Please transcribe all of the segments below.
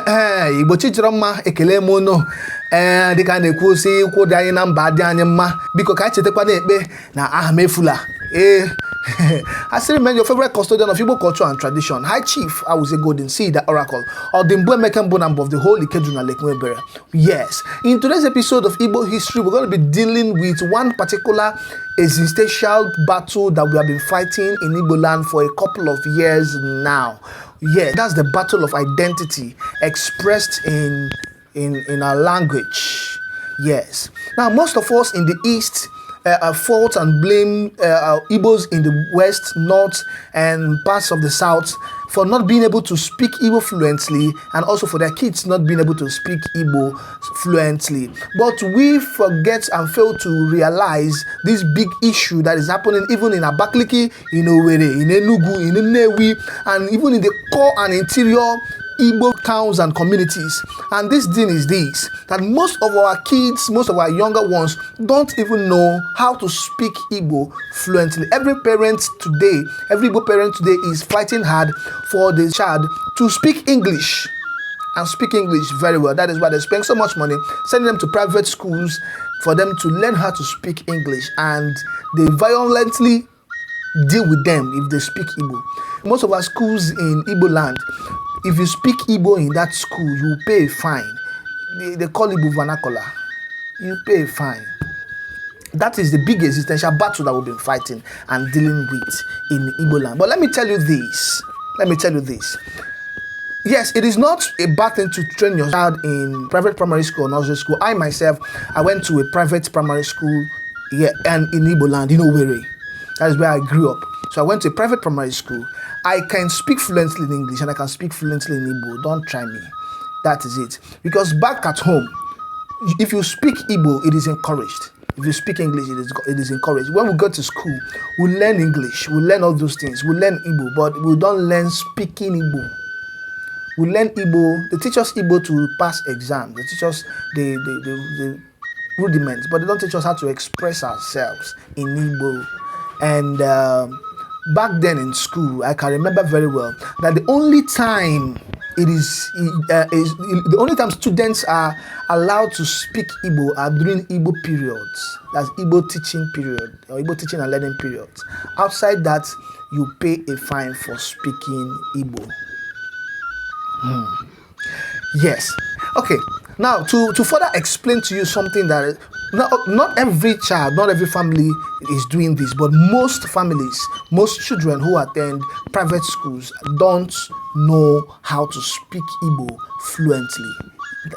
Igbo chichiri mma ekele m unu dịka na-ekwu si ikwu dị anyị na mba dị anyị mma biko ka anyị chetakwa na-ekpe na aha m efula I still remain your favorite custodian of Igbo culture and tradition, High Chief Awuzie Golden Seed, the Oracle, or the Mbemekembunambo of the Holy Kedruna Lake Mwebere. Yes, in today's episode of Igbo history, we're going to be dealing with one particular existential battle that we have been fighting in Igbo land for a couple of years now. Yeah, that's the battle of identity expressed in our language. Yes. Now, most of us in the East fault and blame Igbos in the West, North, and parts of the South for not being able to speak Igbo fluently, and also for their kids not being able to speak Igbo fluently. But we forget and fail to realize this big issue that is happening even in Abakaliki, in Owerri, in Enugu, in Nnewi, and even in the core and interior Igbo towns and communities. And this thing is this, that most of our kids, most of our younger ones don't even know how to speak Igbo fluently. Every parent today, every Igbo parent today is fighting hard for the child to speak English and speak English very well. That is why they spend so much money sending them to private schools for them to learn how to speak English, and they violently deal with them if they speak Igbo. Most of our schools in Igbo land, if you speak Igbo in that school, you pay a fine. They call Igbo vernacular. You pay a fine. That is the big existential battle that we've been fighting and dealing with in Igbo land. But let me tell you this. Yes, it is not a bad thing to train your child in private primary school or nursery school. I myself, I went to a private primary school here and in Igbo land, in Owerri. That is where I grew up. So I went to a private primary school. I can speak fluently in English and I can speak fluently in Igbo. Don't try me. That is it. Because back at home, if you speak Igbo, it is encouraged. If you speak English, it is encouraged. When we go to school, we learn English. We learn all those things. We learn Igbo, but we don't learn speaking Igbo. We learn Igbo. They teach us Igbo to pass exams. They teach us the rudiments, but they don't teach us how to express ourselves in Igbo. And back then in school, I can remember very well that the only time the only time students are allowed to speak Igbo are during Igbo periods. That's Igbo teaching period, or Igbo teaching and learning periods. Outside that, you pay a fine for speaking Igbo. Yes. Okay. Now, to further explain to you something that not every child, not every family is doing this, but most families, most children who attend private schools don't know how to speak Igbo fluently.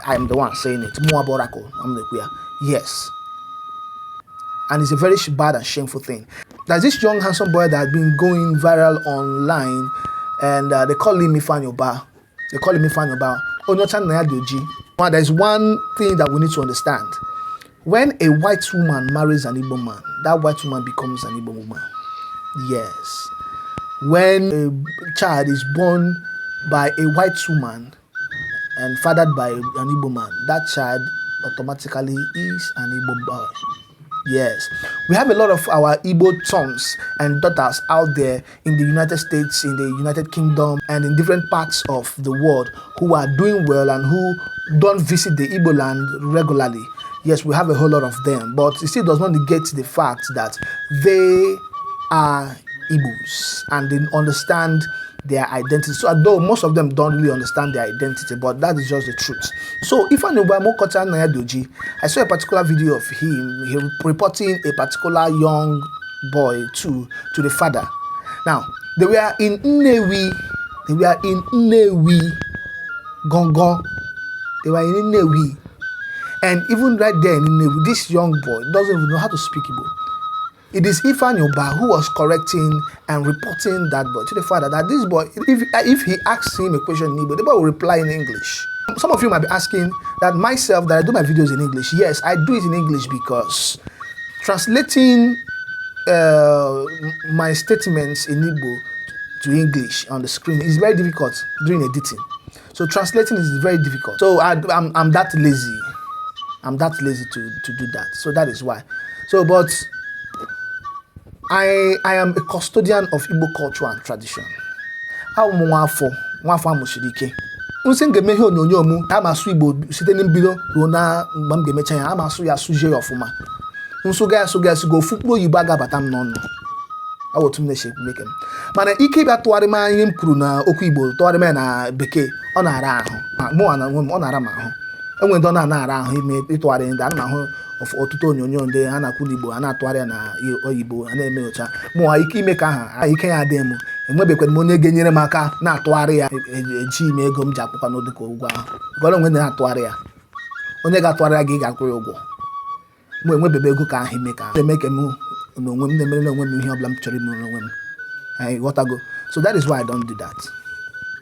I'm the one saying it. Yes. And it's a very bad and shameful thing. There's this young handsome boy that has been going viral online, and they call him Ifanyoba. Now, there's one thing that we need to understand. When a white woman marries an Igbo man, that white woman becomes an Igbo woman. Yes. When a child is born by a white woman and fathered by an Igbo man, that child automatically is an Igbo boy. Yes. We have a lot of our Igbo sons and daughters out there in the United States, in the United Kingdom, and in different parts of the world who are doing well and who don't visit the Igbo land regularly. Yes, we have a whole lot of them, but it still does not negate the fact that they are Igbos and they understand their identity. So although most of them don't really understand their identity, but that is just the truth. So if I know I saw a particular video of him reporting a particular young boy to the father. Now, they were in Nnewi, Gongon. They were in Nnewi. And even right there in Nnewi, this young boy doesn't even know how to speak Igbo. It is Ifanyoba who was correcting and reporting that boy to the father, that this boy, if he asks him a question in Igbo, the boy will reply in English. Some of you might be asking that myself, that I do my videos in English. Yes, I do it in English because translating my statements in Igbo to English on the screen is very difficult during editing. So translating is very difficult. So I'm that lazy. I'm that lazy to do that. So that is why. So, but I am a custodian of Igbo culture and tradition. nsị ga-eme ihe onyonyo m ama asụ Igbo site na mbido ruo na mgbe m ga-emecha ya ama asụ ya asụzie ya ọfụma nsụga ofu mkpụrụ oyibo agabata m n'ọnụ otu m na-eche ekpumeke m mana ike ịbịa tụgharị m ihe m kwuru na okwu Igbo tụgharị m ya na bekee ọ na-ara ahụ mụ na onwe m ọ na-ara m ahụ enwere ndị ọ na-ara ahụ ime ịtụgharị ndị a na-ahụ ọtụtụ onyonyo ndị ha na-akwu n'Igbo a na-atụgharị ya na oyibo a na-eme ocha mụnwa ike ime ka aha ike ya adịghị m enwebekwana m onye ga-enyere m aka na-atụgharị ya eji ime ego m ji akwụkwa n'ụdị ka ụgwọ ahụ gọrọ onwe na-atụgharị ya onye ga-atụgharị ya gị ga-akwụ ya ụgwọ mụ enwebebe ego ka ahụ ime ka eme ka m n'onwe m na-emere n'onwe m ihe ọbụla m chọrọ ime n'onwe m ghọtago so that is why I don't do that.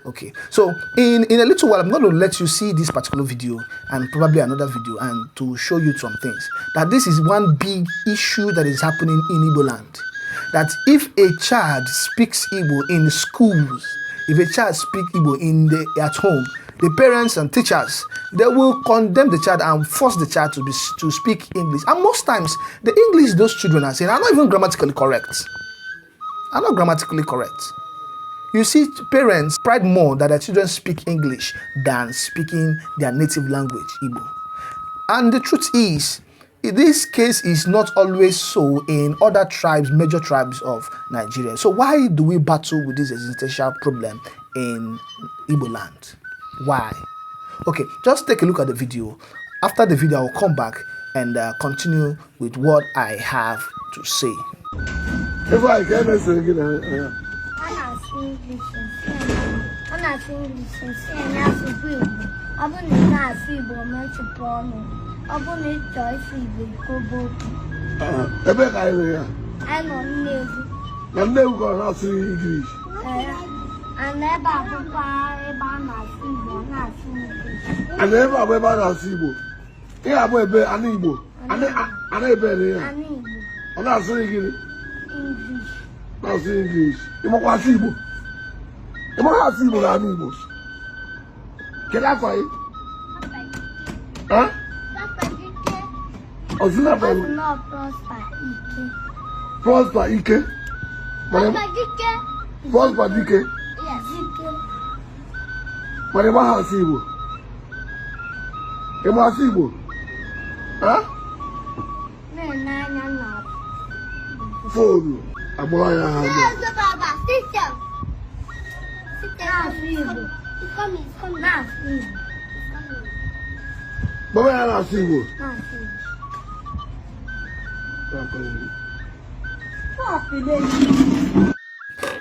Okay, so in a little while I'm going to let you see this particular video and probably another video and to show you some things that this is one big issue that is happening in Igbo land, that if a child speaks Igbo in schools, if a child speaks Igbo at home, the parents and teachers, they will condemn the child and force the child to speak English. And most times the English those children are saying are not even grammatically correct. You see, parents pride more that their children speak English than speaking their native language, Igbo. And the truth is, this case is not always so in other tribes, major tribes of Nigeria. So why do we battle with this existential problem in Igbo land? Why? Okay, just take a look at the video. After the video, I'll come back and continue with what I have to say. If I can say again, English and say Igbo. I want to not see Igbo much upon I want to choice Igbo Kobo. Ebe ka ya. I'm on lazy. Na nne go na see English. And never papa eba na see Igbo na see English. And never eba na see Igbo. Ihe abo ebe ana Igbo. Ana ebe ne ya. Ana Igbo. Ona see English. English. Na see English. Imo kwa see Igbo. Imo ha see Igbo na ana Igbo. Kela fa yi. Huh? Ozuna ba. No prosper Ike. Prosper Ike. Prosper Ike. Yes, Ike. Mane ma ha see Igbo. Imo ha see Igbo. Huh? Phone. Amoya ha. Yes, Baba. Sit down. Sit down. It's coming now. Baba ya na see Igbo.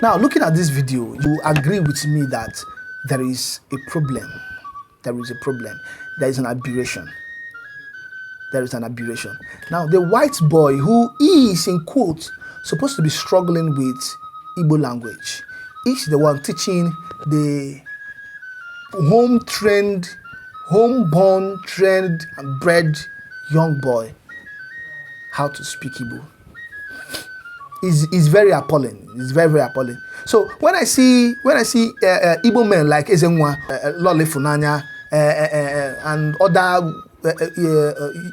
Now, looking at this video, you agree with me that there is a problem. There is a problem. There is an aberration. There is an aberration. Now, the white boy who is, in quotes, supposed to be struggling with Igbo language is the one teaching the home-born, trained, and bred young boy how to speak Igbo. Is very appalling. It's very, very appalling. So when I see Igbo men like Ezenwa, Lole Funanya, and other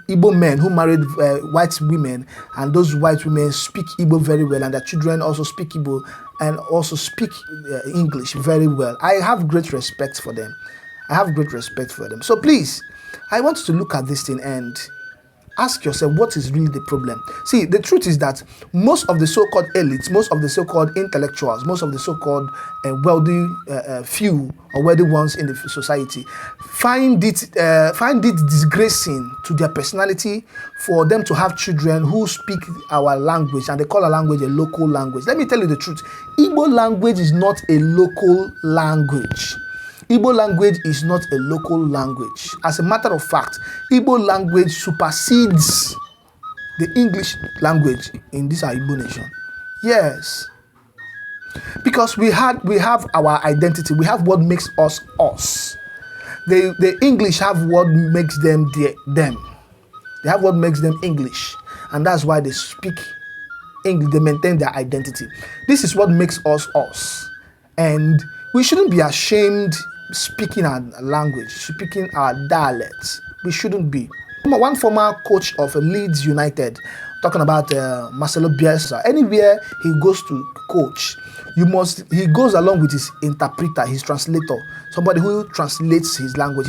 Igbo men who married white women, and those white women speak Igbo very well, and their children also speak Igbo and also speak English very well, I have great respect for them. So please, I want you to look at this thing and ask yourself, what is really the problem? See, the truth is that most of the so-called elites, most of the so-called intellectuals, most of the so-called wealthy few or wealthy ones in the society find it disgracing to their personality for them to have children who speak our language, and they call our language a local language. Let me tell you the truth. Igbo language is not a local language. Igbo language is not a local language. As a matter of fact, Igbo language supersedes the English language in this our Igbo nation. Yes. Because we have our identity. We have what makes us us. The English have what makes them them. They have what makes them English. And that's why they speak English. They maintain their identity. This is what makes us us. And we shouldn't be ashamed speaking our language, speaking our dialects. We shouldn't be. One former coach of Leeds United talking about Marcelo Bielsa. Anywhere he goes to coach, he goes along with his interpreter, his translator, somebody who translates his language.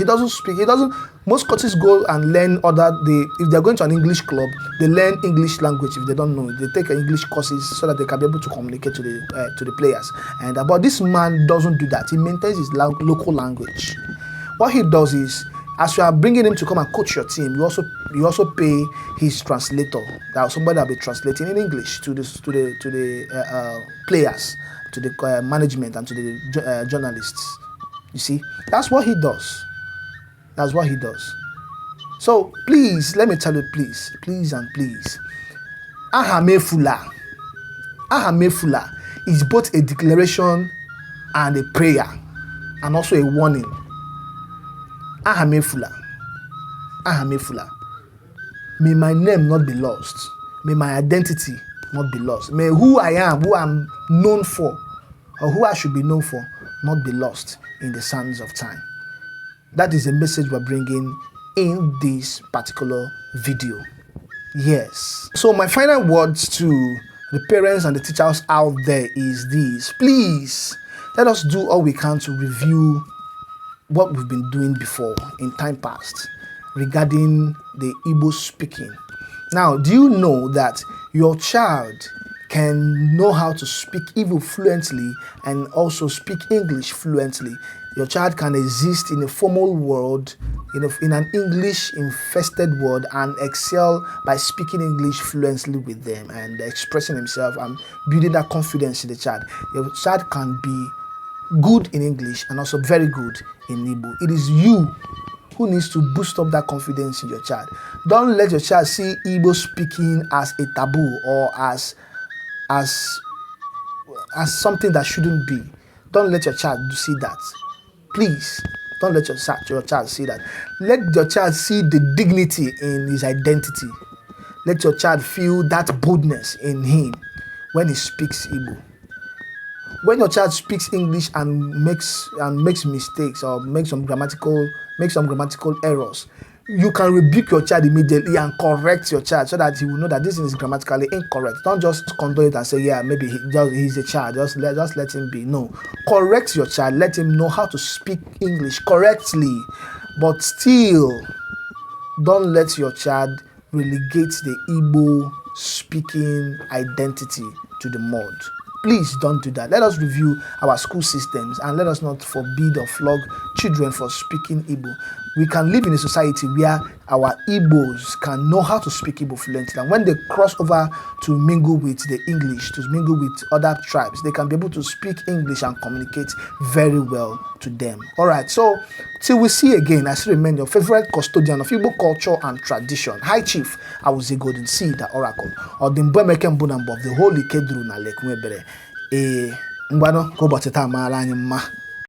Most coaches go and learn if they're going to an English club, they learn English language. If they don't know, they take English courses so that they can be able to communicate to the players. But this man doesn't do that. He maintains his local language. What he does is, as you are bringing him to come and coach your team, you also pay his translator. That somebody that will be translating in English to the players, to the management, and to the journalists. You see, that's what he does. That's what he does. So please, let me tell you, please and please, Ahamefula is both a declaration and a prayer, and also a warning. Ahamefula. May my name not be lost. May my identity not be lost. May who I am, who I'm known for, or who I should be known for, not be lost in the sands of time. That is the message we're bringing in this particular video. Yes. So my final words to the parents and the teachers out there is this. Please, let us do all we can to review what we've been doing before in time past regarding the Igbo speaking. Now, do you know that your child can know how to speak Igbo fluently and also speak English fluently? Your child can exist in a formal world, in an English-infested world, and excel by speaking English fluently with them and expressing himself and building that confidence in the child. Your child can be good in English and also very good in Igbo. It is you who needs to boost up that confidence in your child. Don't let your child see Igbo speaking as a taboo or as something that shouldn't be. Don't let your child see that. Please, don't let your child see that. Let your child see the dignity in his identity. Let your child feel that boldness in him when he speaks Igbo. When your child speaks English and makes mistakes or makes some grammatical errors, you can rebuke your child immediately and correct your child so that he will know that this is grammatically incorrect. Don't just condone it and say, yeah, maybe he's a child, just let him be. No, correct your child, let him know how to speak English correctly, but still don't let your child relegate the Igbo speaking identity to the mud. Please don't do that. Let us review our school systems and let us not forbid or flog children for speaking Igbo. We can live in a society where our Igbos can know how to speak Igbo fluently, and when they cross over to mingle with the English, to mingle with other tribes, they can be able to speak English and communicate very well to them. All right, so till we see again, I still remain your favorite custodian of Igbo culture and tradition, High Chief Awuzie Golden Seed Oracle, or the Mbemeke Mbunambo of the Holy Kedru na Lekwebere. Ngwano ko boteta mara anyị mma.